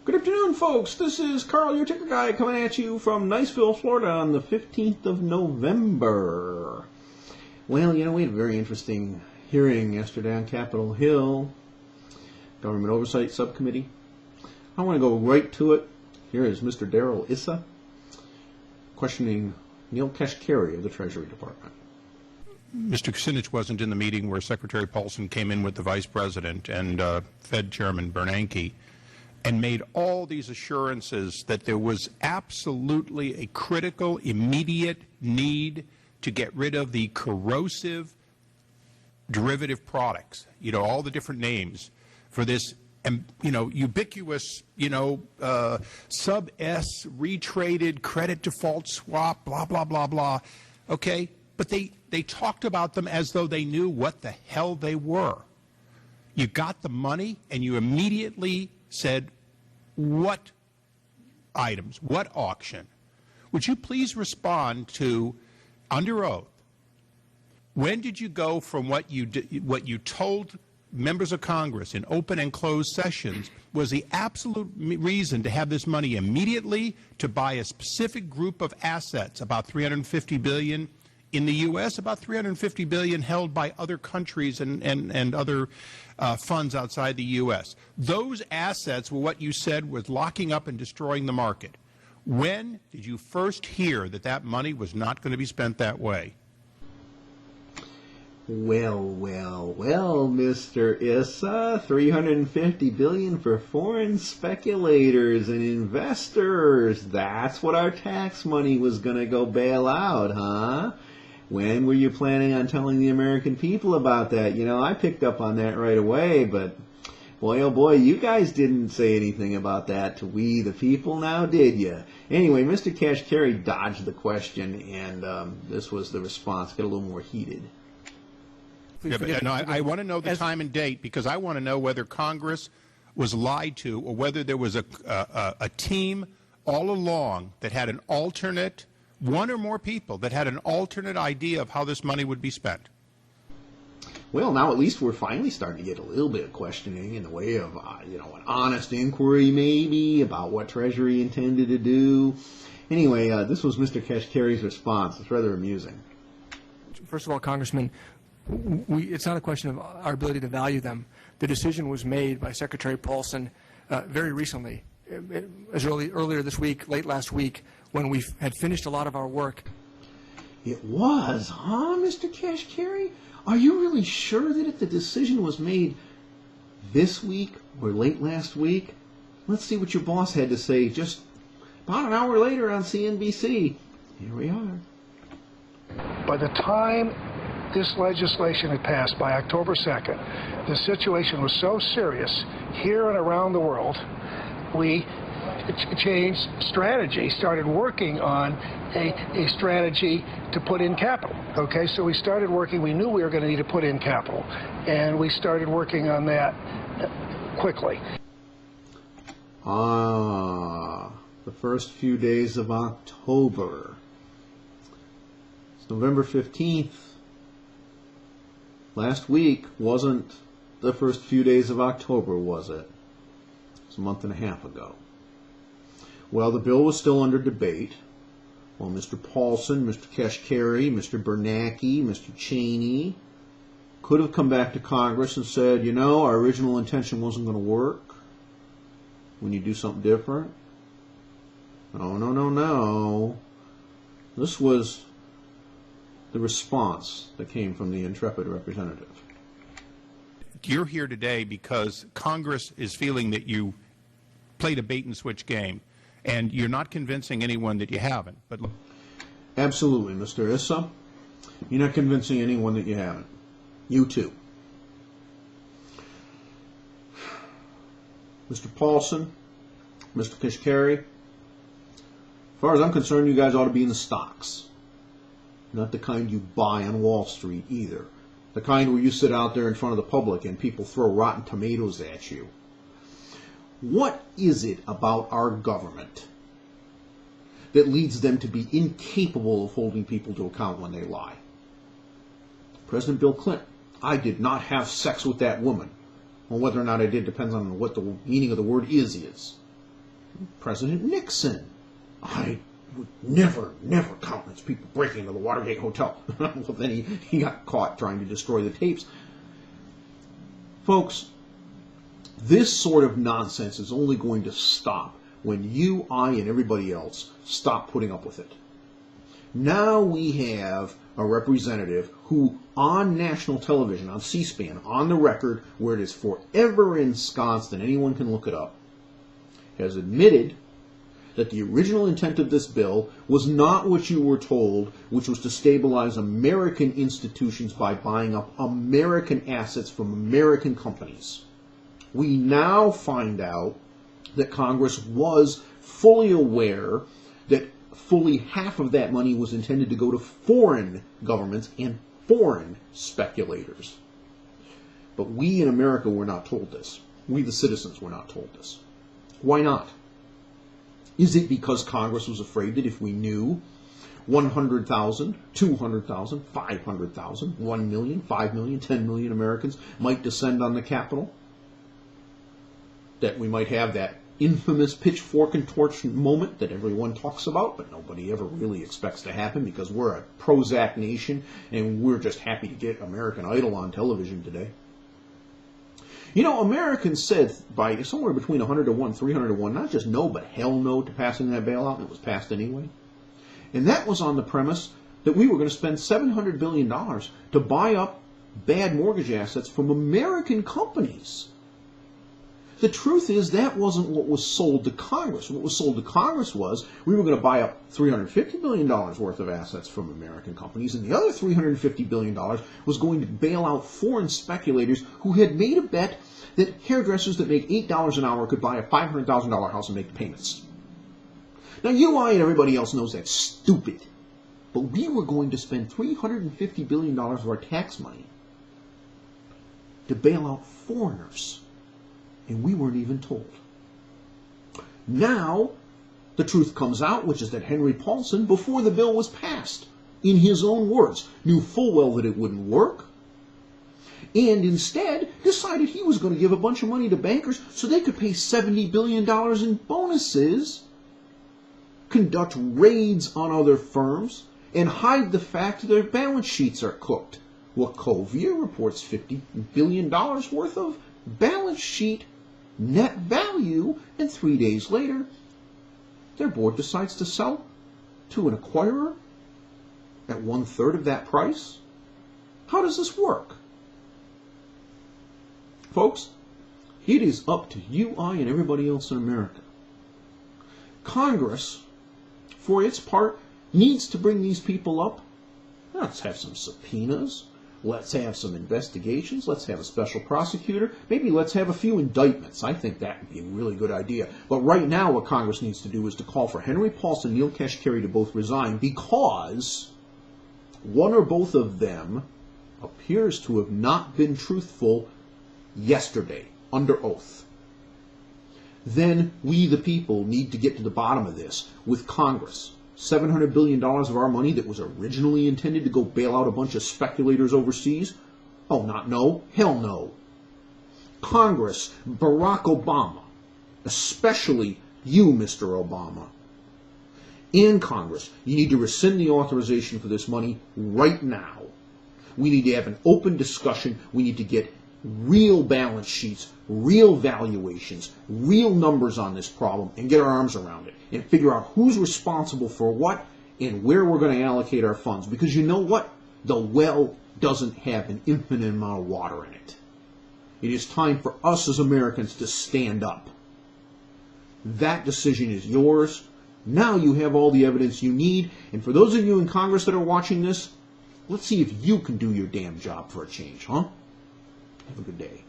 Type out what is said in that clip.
Good afternoon, folks. This is Carl, your ticker guy, coming at you from Niceville, Florida on the 15th of November. Well, we had a very interesting hearing yesterday on Capitol Hill, Government Oversight Subcommittee. I want to go right to it. Here is Mr. Darrell Issa questioning Neil Kashkari of the Treasury Department. Mr. Kucinich wasn't in the meeting where Secretary Paulson came in with the Vice President and Fed Chairman Bernanke and made all these assurances that there was absolutely a critical, immediate need to get rid of the corrosive derivative products, all the different names for this, ubiquitous, sub-S, retraded credit default swap, blah, blah, blah, blah, okay? But they talked about them as though they knew what the hell they were. You got the money and you immediately said, what items, what auction? Would you please respond to, under oath, when did you go from what you told members of Congress in open and closed sessions was the absolute reason to have this money immediately to buy a specific group of assets, about $350 billion in the U.S., about $350 billion held by other countries and other funds outside the U.S. Those assets were what you said was locking up and destroying the market. When did you first hear that that money was not going to be spent that way? Well, Mr. Issa, $350 billion for foreign speculators and investors. That's what our tax money was going to go bail out, huh? When were you planning on telling the American people about that? I picked up on that right away, but boy, oh boy, you guys didn't say anything about that to we the people now, did you? Anyway, Mr. Kashkari dodged the question, and this was the response. Got a little more heated. Yeah, but, no, I want to know the time and date, because I want to know whether Congress was lied to or whether there was a team all along that had an alternate, one or more people that had an alternate idea of how this money would be spent. Well, now at least we're finally starting to get a little bit of questioning in the way of, an honest inquiry maybe about what Treasury intended to do. Anyway, this was Mr. Kashkari's response. It's rather amusing. First of all, Congressman, it's not a question of our ability to value them. The decision was made by Secretary Paulson very recently, earlier this week, late last week, when we had finished a lot of our work. It was, huh, Mr. Kashkari? Are you really sure that if the decision was made this week or late last week? Let's see what your boss had to say just about an hour later on CNBC. Here we are. By the time this legislation had passed, by October 2nd, the situation was so serious here and around the world, we changed strategy, started working on a strategy to put in capital. Okay, so we started working, we knew we were going to need to put in capital, and we started working on that quickly. The first few days of October. It's November 15th. Last week wasn't the first few days of October, was it? It was a month and a half ago. Well, the bill was still under debate. Well, Mr. Paulson, Mr. Kashkari, Mr. Bernanke, Mr. Cheney could have come back to Congress and said, our original intention wasn't going to work. We need to do something different. No. This was the response that came from the intrepid representative. You're here today because Congress is feeling that you played a bait-and-switch game, and you're not convincing anyone that you haven't. But absolutely, Mr. Issa. You're not convincing anyone that you haven't. You too. Mr. Paulson, Mr. Kashkari, as far as I'm concerned, you guys ought to be in the stocks. Not the kind you buy on Wall Street either. The kind where you sit out there in front of the public and people throw rotten tomatoes at you. What is it about our government that leads them to be incapable of holding people to account when they lie? President Bill Clinton, I did not have sex with that woman. Well, whether or not I did depends on what the meaning of the word is. President Nixon. I would never countenance people breaking into the Watergate Hotel. Well, then he got caught trying to destroy the tapes. Folks, this sort of nonsense is only going to stop when you, I, and everybody else stop putting up with it. Now we have a representative who, on national television, on C-SPAN, on the record, where it is forever ensconced and anyone can look it up, has admitted that the original intent of this bill was not what you were told, which was to stabilize American institutions by buying up American assets from American companies. We now find out that Congress was fully aware that fully half of that money was intended to go to foreign governments and foreign speculators. But we in America were not told this. We, the citizens, were not told this. Why not? Is it because Congress was afraid that if we knew 100,000, 200,000, 500,000, 1 million, 5 million, 10 million Americans might descend on the Capitol, that we might have that infamous pitchfork and torch moment that everyone talks about, but nobody ever really expects to happen because we're a Prozac nation and we're just happy to get American Idol on television today? You know, Americans said by somewhere between 100 to 1, 300 to 1, not just no, but hell no to passing that bailout, and it was passed anyway. And that was on the premise that we were going to spend $700 billion to buy up bad mortgage assets from American companies. The truth is that wasn't what was sold to Congress. What was sold to Congress was we were going to buy up $350 billion worth of assets from American companies, and the other $350 billion was going to bail out foreign speculators who had made a bet that hairdressers that make $8 an hour could buy a $500,000 house and make the payments. Now, you, I, and everybody else knows that's stupid, but we were going to spend $350 billion of our tax money to bail out foreigners. And we weren't even told. Now, the truth comes out, which is that Henry Paulson, before the bill was passed, in his own words, knew full well that it wouldn't work, and instead decided he was going to give a bunch of money to bankers so they could pay $70 billion in bonuses, conduct raids on other firms, and hide the fact that their balance sheets are cooked. Wachovia reports $50 billion worth of balance sheet net value, and 3 days later, their board decides to sell to an acquirer at 1/3 of that price? How does this work? Folks, it is up to you, I, and everybody else in America. Congress, for its part, needs to bring these people up. Let's have some subpoenas. Let's have some investigations. Let's have a special prosecutor. Maybe let's have a few indictments. I think that would be a really good idea. But right now what Congress needs to do is to call for Henry Paulson and Neil Kashkari to both resign because one or both of them appears to have not been truthful yesterday under oath. Then we, the people, need to get to the bottom of this with Congress. $700 billion of our money that was originally intended to go bail out a bunch of speculators overseas? Oh, not no. Hell no. Congress, Barack Obama, especially you, Mr. Obama, in Congress, you need to rescind the authorization for this money right now. We need to have an open discussion. We need to get real balance sheets, real valuations, real numbers on this problem, and get our arms around it and figure out who's responsible for what and where we're going to allocate our funds. Because you know what? The well doesn't have an infinite amount of water in it. It is time for us as Americans to stand up. That decision is yours. Now you have all the evidence you need. And for those of you in Congress that are watching this, let's see if you can do your damn job for a change, huh? Have a good day.